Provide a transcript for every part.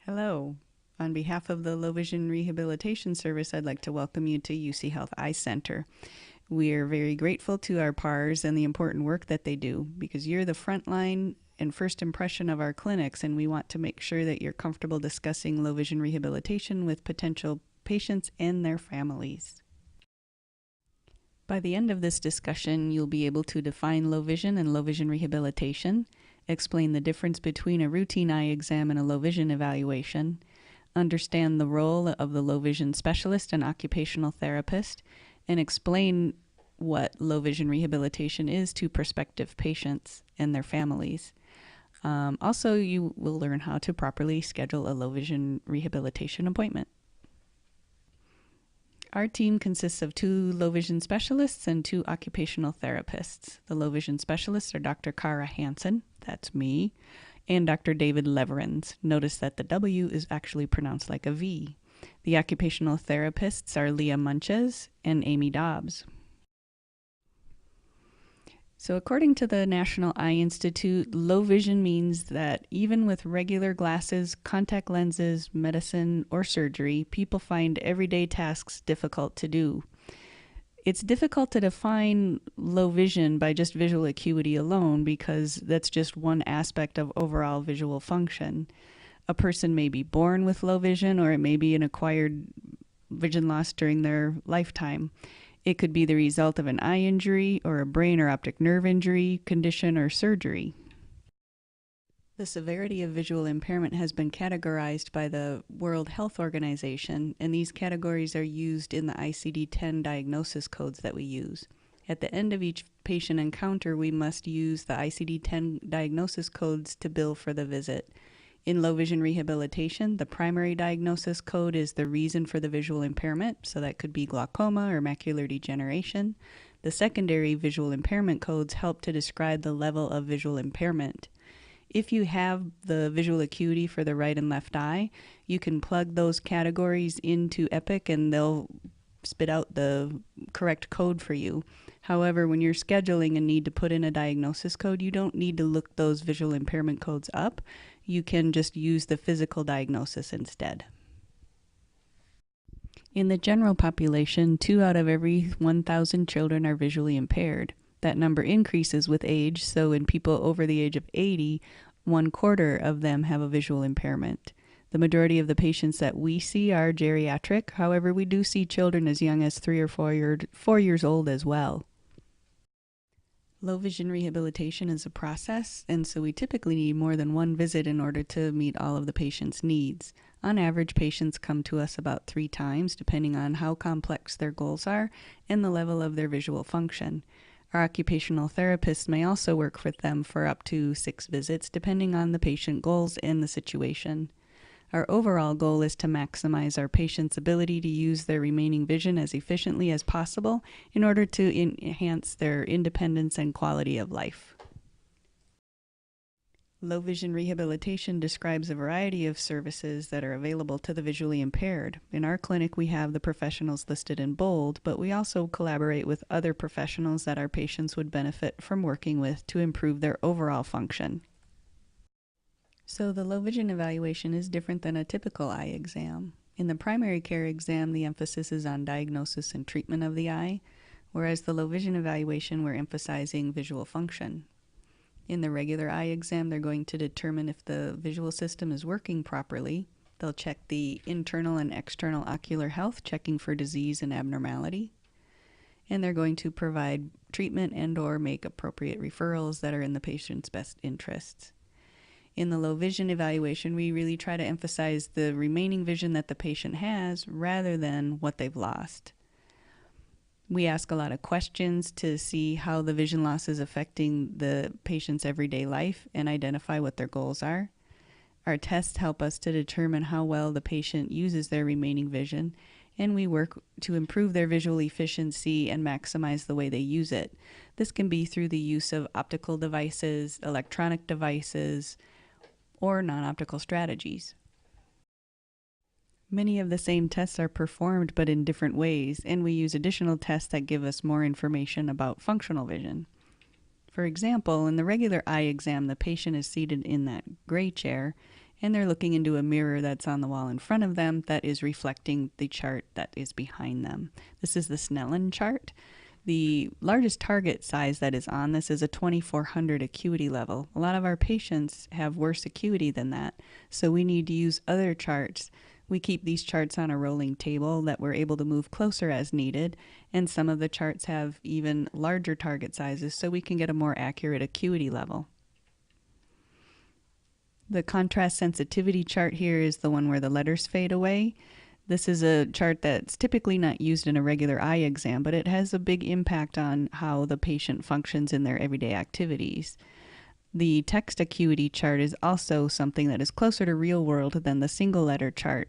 Hello. On behalf of the Low Vision Rehabilitation Service, I'd like to welcome you to UCHealth Eye Center. We are very grateful to our PARs and the important work that they do because you're the front line and first impression of our clinics, and we want to make sure that you're comfortable discussing low vision rehabilitation with potential patients and their families. By the end of this discussion, you'll be able to define low vision and low vision rehabilitation, explain the difference between a routine eye exam and a low vision evaluation, understand the role of the low vision specialist and occupational therapist, and explain what low vision rehabilitation is to prospective patients and their families. Also, you will learn how to properly schedule a low vision rehabilitation appointment. Our team consists of 2 low vision specialists and 2 occupational therapists. The low vision specialists are Dr. Kara Hansen, that's me, and Dr. David Leverins. Notice that the W is actually pronounced like a V. The occupational therapists are Leah Munches and Amy Dobbs. So according to the National Eye Institute, low vision means that even with regular glasses, contact lenses, medicine, or surgery, people find everyday tasks difficult to do. It's difficult to define low vision by just visual acuity alone because that's just one aspect of overall visual function. A person may be born with low vision, or it may be an acquired vision loss during their lifetime. It could be the result of an eye injury or a brain or optic nerve injury, condition, or surgery. The severity of visual impairment has been categorized by the World Health Organization, and these categories are used in the ICD-10 diagnosis codes that we use. At the end of each patient encounter, we must use the ICD-10 diagnosis codes to bill for the visit. In low vision rehabilitation, the primary diagnosis code is the reason for the visual impairment, so that could be glaucoma or macular degeneration. The secondary visual impairment codes help to describe the level of visual impairment. If you have the visual acuity for the right and left eye, you can plug those categories into Epic and they'll spit out the correct code for you. However, when you're scheduling and need to put in a diagnosis code, you don't need to look those visual impairment codes up. You can just use the physical diagnosis instead. In the general population, 2 out of every 1,000 children are visually impaired. That number increases with age, so in people over the age of 80, 1/4 of them have a visual impairment. The majority of the patients that we see are geriatric. However, we do see children as young as 3 or 4 years old as well. Low vision rehabilitation is a process, and so we typically need more than one visit in order to meet all of the patient's needs. On average, patients come to us about 3 times, depending on how complex their goals are and the level of their visual function. Our occupational therapists may also work with them for up to 6 visits, depending on the patient goals and the situation. Our overall goal is to maximize our patients' ability to use their remaining vision as efficiently as possible in order to enhance their independence and quality of life. Low vision rehabilitation describes a variety of services that are available to the visually impaired. In our clinic, we have the professionals listed in bold, but we also collaborate with other professionals that our patients would benefit from working with to improve their overall function. So the low vision evaluation is different than a typical eye exam. In the primary care exam, the emphasis is on diagnosis and treatment of the eye, whereas the low vision evaluation, we're emphasizing visual function. In the regular eye exam, they're going to determine if the visual system is working properly. They'll check the internal and external ocular health, checking for disease and abnormality. And they're going to provide treatment and/or make appropriate referrals that are in the patient's best interests. In the low vision evaluation, we really try to emphasize the remaining vision that the patient has rather than what they've lost. We ask a lot of questions to see how the vision loss is affecting the patient's everyday life and identify what their goals are. Our tests help us to determine how well the patient uses their remaining vision, and we work to improve their visual efficiency and maximize the way they use it. This can be through the use of optical devices, electronic devices, or non-optical strategies. Many of the same tests are performed but in different ways, and we use additional tests that give us more information about functional vision. For example, in the regular eye exam, the patient is seated in that gray chair, and they're looking into a mirror that's on the wall in front of them that is reflecting the chart that is behind them. This is the Snellen chart. The largest target size that is on this is a 2400 acuity level. A lot of our patients have worse acuity than that, so we need to use other charts. We keep these charts on a rolling table that we're able to move closer as needed, and some of the charts have even larger target sizes so we can get a more accurate acuity level. The contrast sensitivity chart here is the one where the letters fade away. This is a chart that's typically not used in a regular eye exam, but it has a big impact on how the patient functions in their everyday activities. The text acuity chart is also something that is closer to real world than the single letter chart.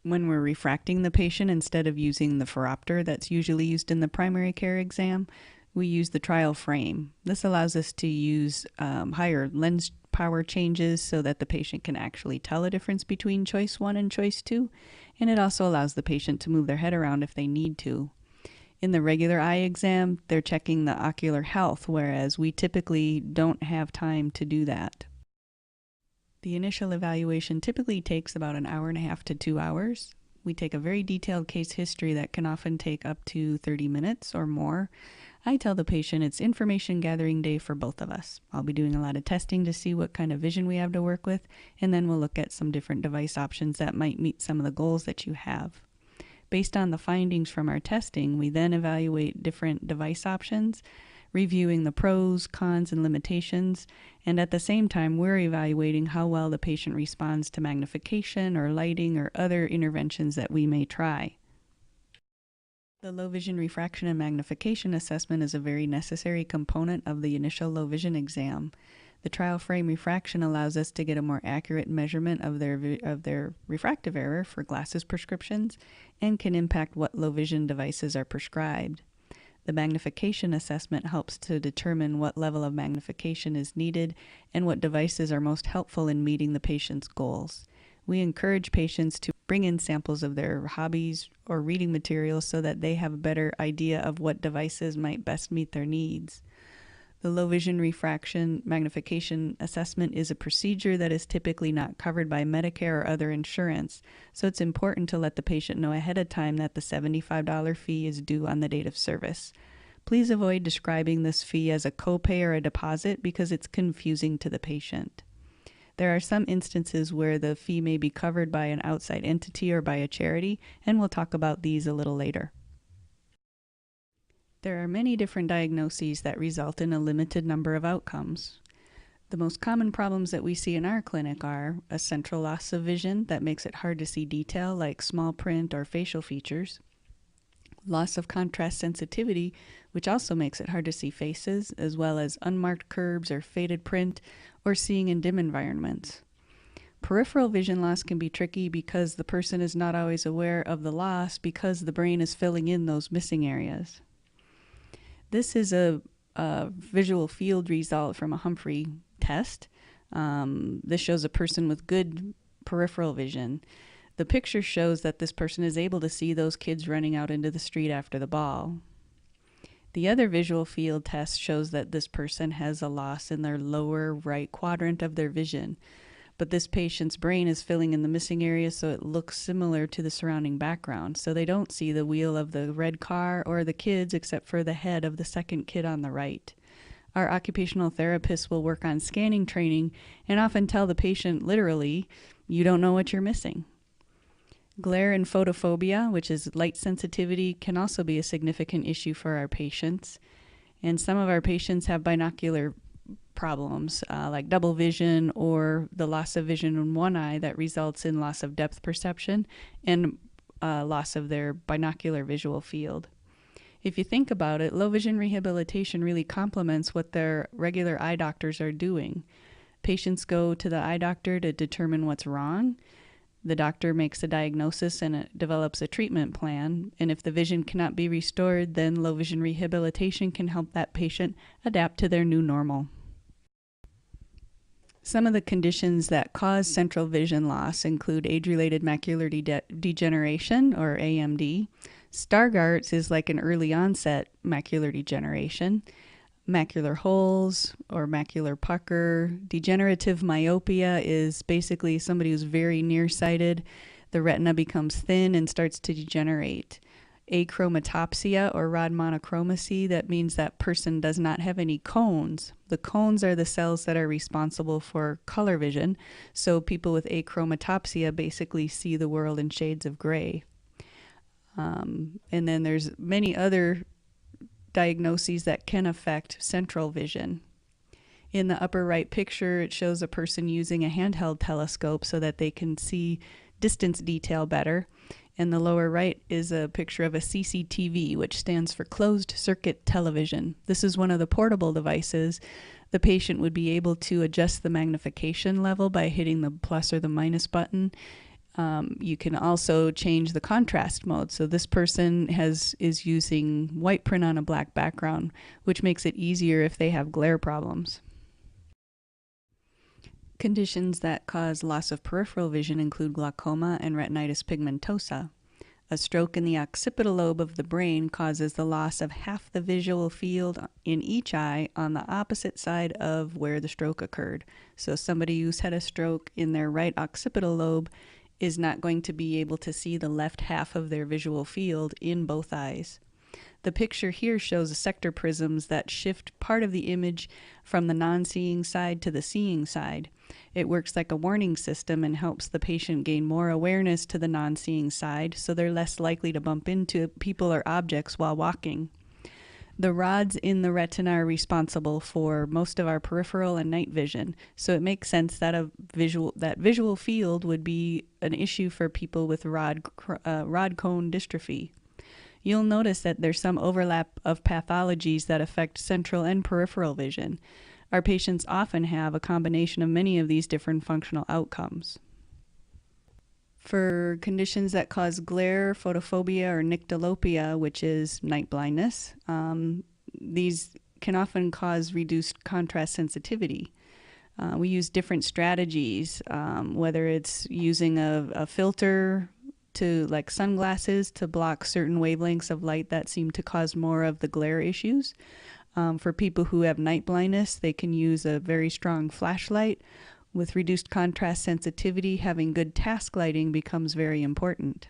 When we're refracting the patient, instead of using the phoropter that's usually used in the primary care exam, we use the trial frame. This allows us to use higher lens power changes so that the patient can actually tell a difference between choice 1 and choice 2, and it also allows the patient to move their head around if they need to. In the regular eye exam, they're checking the ocular health, whereas we typically don't have time to do that. The initial evaluation typically takes about an hour and a half to 2 hours. We take a very detailed case history that can often take up to 30 minutes or more. I tell the patient it's information gathering day for both of us. I'll be doing a lot of testing to see what kind of vision we have to work with, and then we'll look at some different device options that might meet some of the goals that you have. Based on the findings from our testing, we then evaluate different device options, reviewing the pros, cons, and limitations, and at the same time, we're evaluating how well the patient responds to magnification or lighting or other interventions that we may try. The low vision refraction and magnification assessment is a very necessary component of the initial low vision exam. The trial frame refraction allows us to get a more accurate measurement of their refractive error for glasses prescriptions and can impact what low vision devices are prescribed. The magnification assessment helps to determine what level of magnification is needed and what devices are most helpful in meeting the patient's goals. We encourage patients to bring in samples of their hobbies or reading materials so that they have a better idea of what devices might best meet their needs. The low vision refraction magnification assessment is a procedure that is typically not covered by Medicare or other insurance, so it's important to let the patient know ahead of time that the $75 fee is due on the date of service. Please avoid describing this fee as a copay or a deposit because it's confusing to the patient. There are some instances where the fee may be covered by an outside entity or by a charity, and we'll talk about these a little later. There are many different diagnoses that result in a limited number of outcomes. The most common problems that we see in our clinic are a central loss of vision that makes it hard to see detail like small print or facial features, loss of contrast sensitivity, which also makes it hard to see faces, as well as unmarked curves or faded print, or seeing in dim environments. Peripheral vision loss can be tricky because the person is not always aware of the loss because the brain is filling in those missing areas. This is a visual field result from a Humphrey test. This shows a person with good peripheral vision. The picture shows that this person is able to see those kids running out into the street after the ball. The other visual field test shows that this person has a loss in their lower right quadrant of their vision, but this patient's brain is filling in the missing areas so it looks similar to the surrounding background, so they don't see the wheel of the red car or the kids except for the head of the second kid on the right. Our occupational therapists will work on scanning training and often tell the patient literally, "You don't know what you're missing." Glare and photophobia, which is light sensitivity, can also be a significant issue for our patients. And some of our patients have binocular problems like double vision or the loss of vision in one eye that results in loss of depth perception and loss of their binocular visual field. If you think about it, low vision rehabilitation really complements what their regular eye doctors are doing. Patients go to the eye doctor to determine what's wrong. The doctor makes a diagnosis and it develops a treatment plan. And if the vision cannot be restored, then low vision rehabilitation can help that patient adapt to their new normal. Some of the conditions that cause central vision loss include age-related macular degeneration, or AMD. Stargardt's is like an early onset macular degeneration. macular holes or macular pucker. Degenerative myopia is basically somebody who's very nearsighted. The retina becomes thin and starts to degenerate. Achromatopsia or rod monochromacy, that means that person does not have any cones. The cones are the cells that are responsible for color vision. So people with achromatopsia basically see the world in shades of gray. And then there's many other diagnoses that can affect central vision. In the upper right picture, it shows a person using a handheld telescope so that they can see distance detail better. And the lower right is a picture of a CCTV, which stands for closed circuit television. This is one of the portable devices. The patient would be able to adjust the magnification level by hitting the plus or the minus button. You can also change the contrast mode. So this person is using white print on a black background, which makes it easier if they have glare problems. Conditions that cause loss of peripheral vision include glaucoma and retinitis pigmentosa. A stroke in the occipital lobe of the brain causes the loss of half the visual field in each eye on the opposite side of where the stroke occurred. So somebody who's had a stroke in their right occipital lobe is not going to be able to see the left half of their visual field in both eyes. The picture here shows sector prisms that shift part of the image from the non-seeing side to the seeing side. It works like a warning system and helps the patient gain more awareness to the non-seeing side, so they're less likely to bump into people or objects while walking. The rods in the retina are responsible for most of our peripheral and night vision, so it makes sense that that visual field would be an issue for people with rod cone dystrophy. You'll notice that there's some overlap of pathologies that affect central and peripheral vision. Our patients often have a combination of many of these different functional outcomes. For conditions that cause glare, photophobia, or nyctalopia, which is night blindness, these can often cause reduced contrast sensitivity. We use different strategies, whether it's using a filter to like sunglasses to block certain wavelengths of light that seem to cause more of the glare issues. For people who have night blindness, they can use a very strong flashlight. With reduced contrast sensitivity, having good task lighting becomes very important.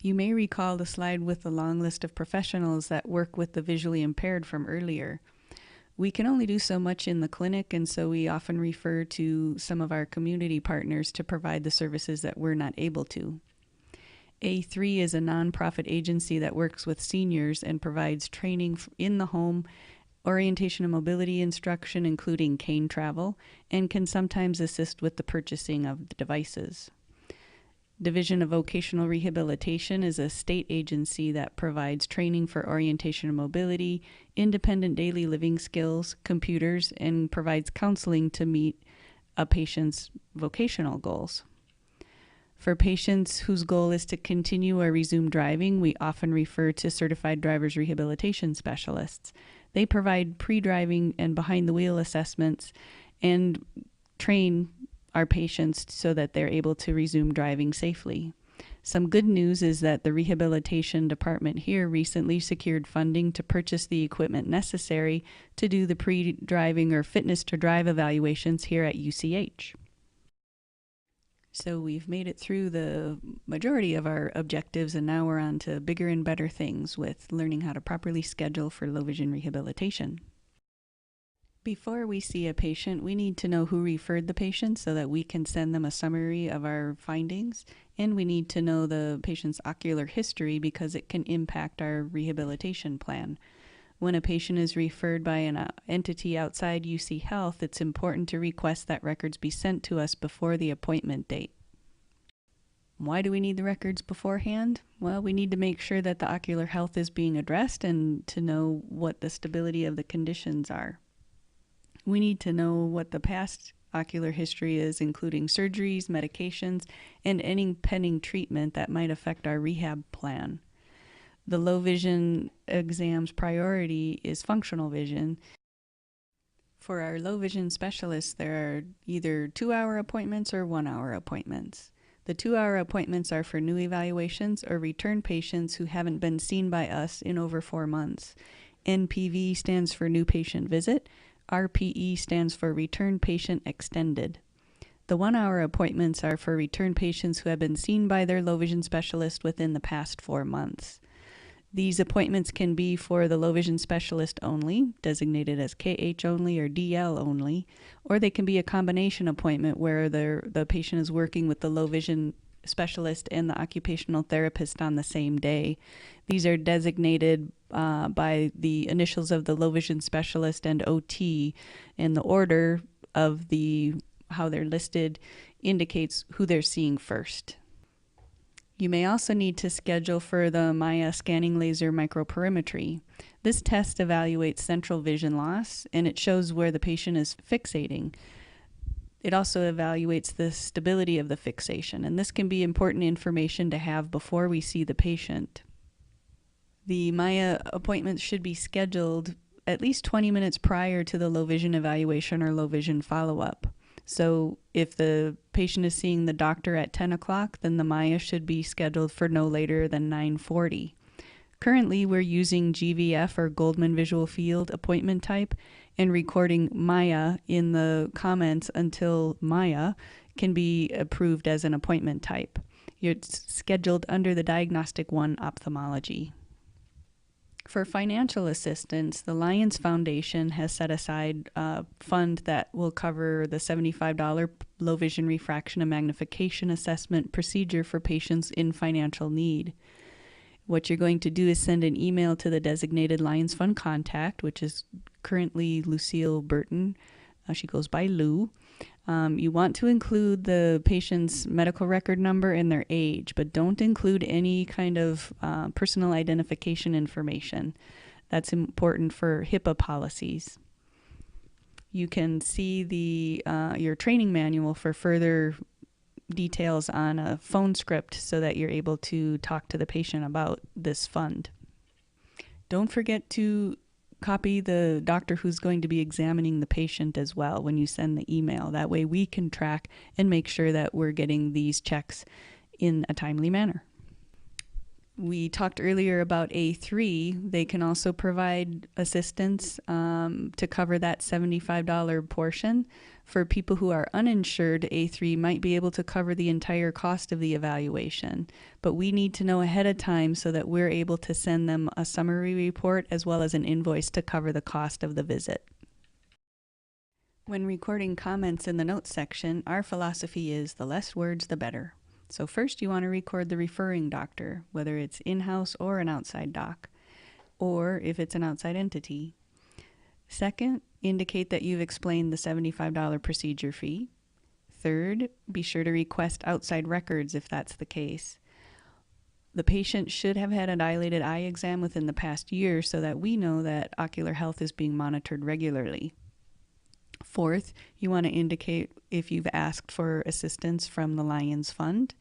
You may recall the slide with the long list of professionals that work with the visually impaired from earlier. We can only do so much in the clinic, and so we often refer to some of our community partners to provide the services that we're not able to. A3 is a nonprofit agency that works with seniors and provides training in the home, orientation and mobility instruction, including cane travel, and can sometimes assist with the purchasing of the devices. Division of Vocational Rehabilitation is a state agency that provides training for orientation and mobility, independent daily living skills, computers, and provides counseling to meet a patient's vocational goals. For patients whose goal is to continue or resume driving, we often refer to certified driver's rehabilitation specialists. They provide pre-driving and behind-the-wheel assessments and train our patients so that they're able to resume driving safely. Some good news is that the rehabilitation department here recently secured funding to purchase the equipment necessary to do the pre-driving or fitness to drive evaluations here at UCH. So we've made it through the majority of our objectives, and now we're on to bigger and better things with learning how to properly schedule for low vision rehabilitation. Before we see a patient, we need to know who referred the patient so that we can send them a summary of our findings, and we need to know the patient's ocular history because it can impact our rehabilitation plan. When a patient is referred by an entity outside UCHealth, it's important to request that records be sent to us before the appointment date. Why do we need the records beforehand? Well, we need to make sure that the ocular health is being addressed and to know what the stability of the conditions are. We need to know what the past ocular history is, including surgeries, medications, and any pending treatment that might affect our rehab plan. The low vision exam's priority is functional vision. For our low vision specialists, there are either 2-hour appointments or 1-hour appointments. The 2-hour appointments are for new evaluations or return patients who haven't been seen by us in over 4 months. NPV stands for New Patient Visit. RPE stands for Return Patient Extended. The 1-hour appointments are for return patients who have been seen by their low vision specialist within the past 4 months. These appointments can be for the low vision specialist only, designated as KH only or DL only, or they can be a combination appointment where the patient is working with the low vision specialist and the occupational therapist on the same day. These are designated by the initials of the low vision specialist and OT, and the order of how they're listed indicates who they're seeing first. You may also need to schedule for the MAIA scanning laser microperimetry. This test evaluates central vision loss, and it shows where the patient is fixating. It also evaluates the stability of the fixation, and this can be important information to have before we see the patient. The MAIA appointments should be scheduled at least 20 minutes prior to the low vision evaluation or low vision follow-up. So if the patient is seeing the doctor at 10 o'clock, then the MAIA should be scheduled for no later than 9:40. Currently, we're using GVF or Goldman Visual Field appointment type and recording MAIA in the comments until MAIA can be approved as an appointment type. It's scheduled under the Diagnostic 1 ophthalmology. For financial assistance, the Lions Foundation has set aside a fund that will cover the $75 low vision refraction and magnification assessment procedure for patients in financial need. What you're going to do is send an email to the designated Lions Fund contact, which is currently Lucille Burton. She goes by Lou. You want to include the patient's medical record number and their age, but don't include any kind of personal identification information. That's important for HIPAA policies. You can see your training manual for further details on a phone script so that you're able to talk to the patient about this fund. Don't forget to copy the doctor who's going to be examining the patient as well when you send the email. That way we can track and make sure that we're getting these checks in a timely manner. We talked earlier about A3. They can also provide assistance to cover that $75 portion. For people who are uninsured, A3 might be able to cover the entire cost of the evaluation, but we need to know ahead of time so that we're able to send them a summary report as well as an invoice to cover the cost of the visit. When recording comments in the notes section, our philosophy is the less words, the better. So first you want to record the referring doctor, whether it's in-house or an outside doc, or if it's an outside entity. Second, indicate that you've explained the $75 procedure fee. Third, be sure to request outside records if that's the case. The patient should have had a dilated eye exam within the past year so that we know that ocular health is being monitored regularly. Fourth, you want to indicate if you've asked for assistance from the Lions Fund.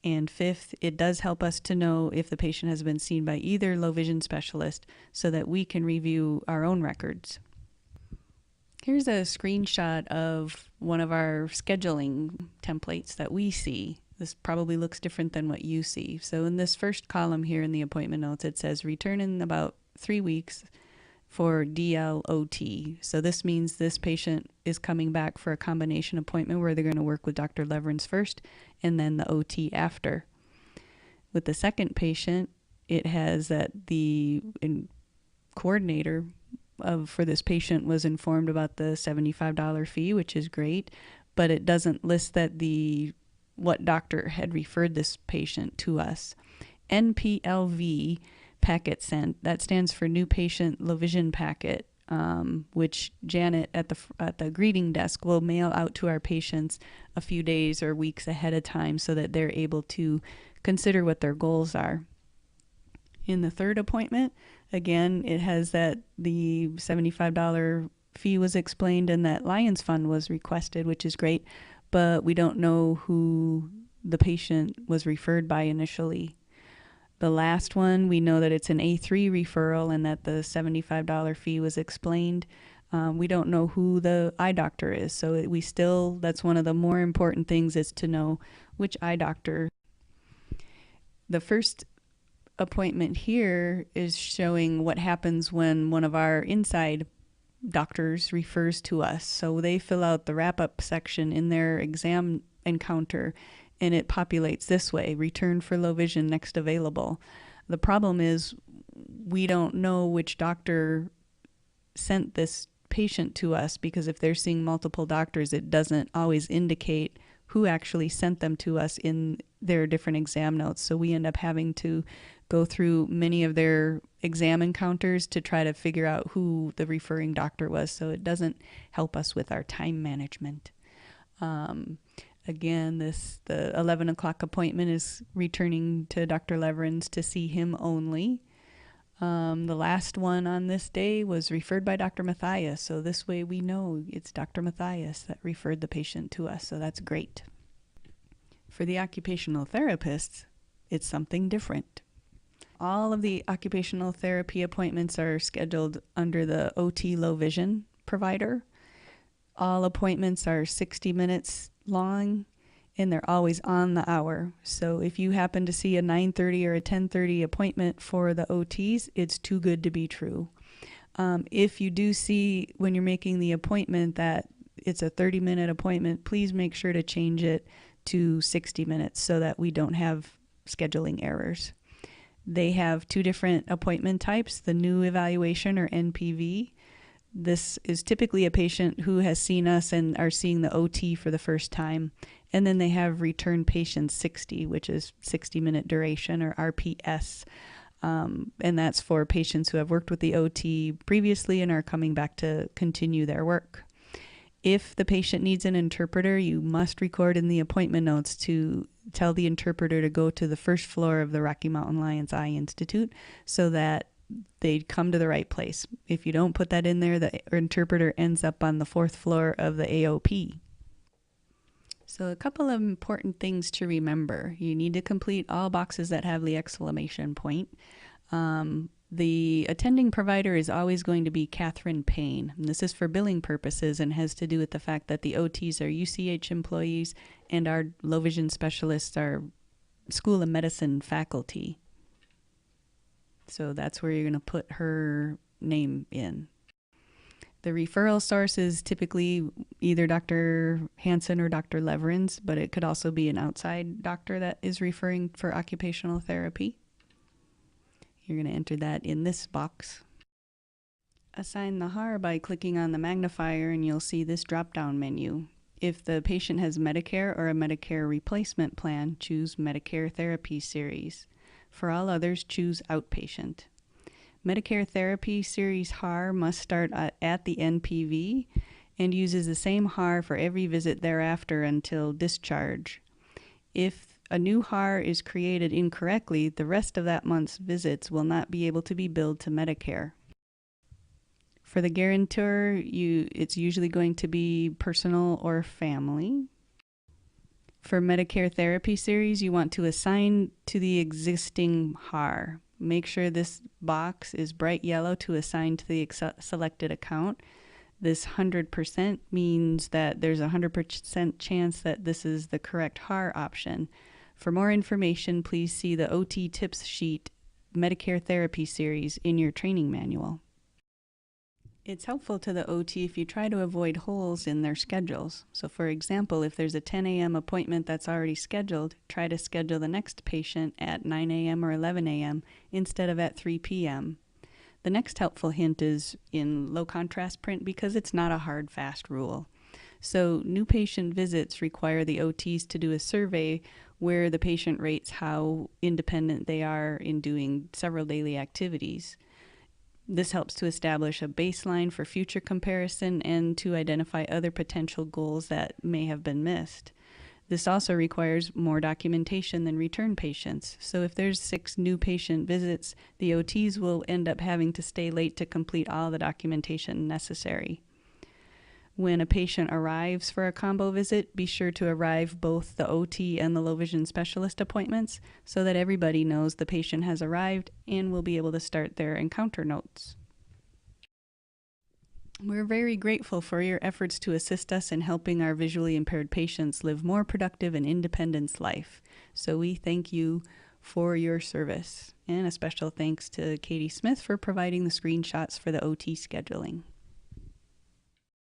And fifth, it does help us to know if the patient has been seen by either low vision specialist so that we can review our own records. Here's a screenshot of one of our scheduling templates that we see. This probably looks different than what you see. So in this first column here in the appointment notes, it says return in about 3 weeks for DLOT. So this means this patient is coming back for a combination appointment where they're going to work with Dr. Leverins first and then the OT after. With the second patient, it has that the coordinator for this patient was informed about the $75 fee, which is great, but it doesn't list that what doctor had referred this patient to us. NPLV packet sent, that stands for New Patient Low Vision Packet, which Janet at the greeting desk will mail out to our patients a few days or weeks ahead of time so that they're able to consider what their goals are. In the third appointment, again, it has that the $75 fee was explained and that Lions Fund was requested, which is great, but we don't know who the patient was referred by initially. The last one, we know that it's an A3 referral and that the $75 fee was explained. We don't know who the eye doctor is, so that's one of the more important things is to know which eye doctor. The first appointment here is showing what happens when one of our inside doctors refers to us. So they fill out the wrap-up section in their exam encounter, and it populates this way: return for low vision, next available. The problem is we don't know which doctor sent this patient to us, because if they're seeing multiple doctors, it doesn't always indicate who actually sent them to us in their different exam notes. So we end up having to go through many of their exam encounters to try to figure out who the referring doctor was. So it doesn't help us with our time management. Again, the 11 o'clock appointment is returning to Dr. Leverins to see him only. The last one on this day was referred by Dr. Mathias. So this way we know it's Dr. Mathias that referred the patient to us. So that's great. For the occupational therapists, it's something different. All of the occupational therapy appointments are scheduled under the OT Low Vision provider. All appointments are 60 minutes long, and they're always on the hour. So if you happen to see a 9:30 or a 10:30 appointment for the OTs, it's too good to be true. If you do see when you're making the appointment that it's a 30-minute appointment, please make sure to change it to 60 minutes so that we don't have scheduling errors. They have two different appointment types: the new evaluation, or NPV. This is typically a patient who has seen us and are seeing the OT for the first time. And then they have return patient 60, which is 60-minute duration, or RPS. And that's for patients who have worked with the OT previously and are coming back to continue their work. If the patient needs an interpreter, you must record in the appointment notes to tell the interpreter to go to the first floor of the Rocky Mountain Lions Eye Institute so that they come to the right place. If you don't put that in there, the interpreter ends up on the fourth floor of the AOP. So a couple of important things to remember. You need to complete all boxes that have the exclamation point. The attending provider is always going to be Catherine Payne. And this is for billing purposes and has to do with the fact that the OTs are UCH employees and our low vision specialists are School of Medicine faculty. So that's where you're going to put her name in. The referral source is typically either Dr. Hansen or Dr. Leverins, but it could also be an outside doctor that is referring for occupational therapy. You're going to enter that in this box. Assign the HAR by clicking on the magnifier and you'll see this drop-down menu. If the patient has Medicare or a Medicare replacement plan, choose Medicare Therapy Series. For all others, choose Outpatient. Medicare Therapy Series HAR must start at the NPV and uses the same HAR for every visit thereafter until discharge. If a new HAR is created incorrectly, the rest of that month's visits will not be able to be billed to Medicare. For the guarantor, it's usually going to be personal or family. For Medicare Therapy Series, you want to assign to the existing HAR. Make sure this box is bright yellow to assign to the selected account. This 100% means that there's a 100% chance that this is the correct HAR option. For more information, please see the OT Tips Sheet Medicare Therapy Series in your training manual. It's helpful to the OT if you try to avoid holes in their schedules. So for example, if there's a 10 a.m. appointment that's already scheduled, try to schedule the next patient at 9 a.m. or 11 a.m. instead of at 3 p.m. The next helpful hint is in low contrast print because it's not a hard, fast rule. So new patient visits require the OTs to do a survey where the patient rates how independent they are in doing several daily activities. This helps to establish a baseline for future comparison and to identify other potential goals that may have been missed. This also requires more documentation than return patients. So if there's 6 new patient visits, the OTs will end up having to stay late to complete all the documentation necessary. When a patient arrives for a combo visit, be sure to arrive both the OT and the low vision specialist appointments so that everybody knows the patient has arrived and will be able to start their encounter notes. We're very grateful for your efforts to assist us in helping our visually impaired patients live more productive and independent life. So we thank you for your service. And a special thanks to Katie Smith for providing the screenshots for the OT scheduling.